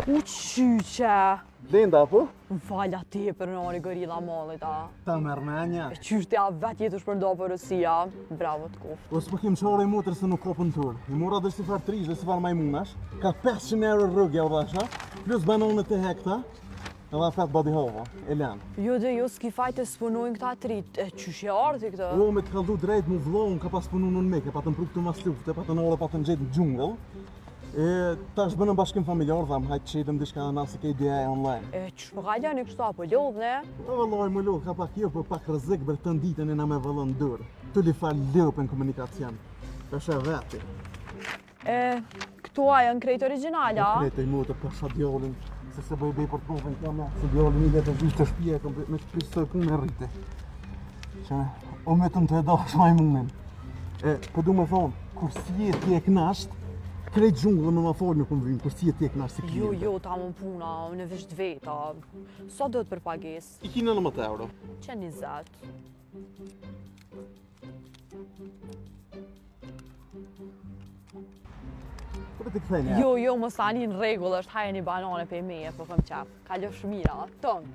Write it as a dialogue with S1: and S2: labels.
S1: U qyqe.
S2: Linda, po?
S1: Vala ti për nëri gorilla mallit, a.
S2: Ta mërmenja.
S1: E qyqtja vetë jetu shpërndo për Rusia. Bravo të koft.
S2: O s'po kem qore i motër se nuk kopën tur. I mora dhe si farë trish dhe si farë majmunash. Ka 500 euro rrugja u dhasha. Plus banonet e hekta. Edhe afet body hova, e len.
S1: Jo dhe jo s'ki fajte s'punojnë këta trit. E qysh e arti këtë?
S2: O, me të kaldu drejt mu vlohën ka pas punu në meke, pa të mpru këtu mas lufte, pa të në orë, pa të në gjetë në gjungëll. E ta është bënëm bashkim familjar, dham, hajtë qedëm dishka nëse ke ideja e online.
S1: E qysh më ka një kështu apo lodh, ne?
S2: O, vëlloj më lodh, ka pak jo, për pak rëzik bërë të nditën e na me vëllën dërë. Tu li falë lëpë në komunikacion. Peshe veti.
S1: E, këtu a janë krejt originala?
S2: Krejtë i motër, pesha djallin. Se se bëj për të pofën kjo me, se djallin i letë vishë të shpije, me të pisë punë e rrite. Që o me të më të edash majmunin. Po du me thonë, kur si e ti e knasht, krejt gjungë dhe me ma folë në këmë vinë, kur si e ti e knasht si kliente.
S1: Jo, ta më puna, në visht veta. Sa do të për pages?
S2: I kina 90 euro.
S1: Që 20?
S2: Po të këthejnë,
S1: Jo, mos tani në rregull është hajë një banane pe meje, po këm qaf. Ka lëf shumira, tonë.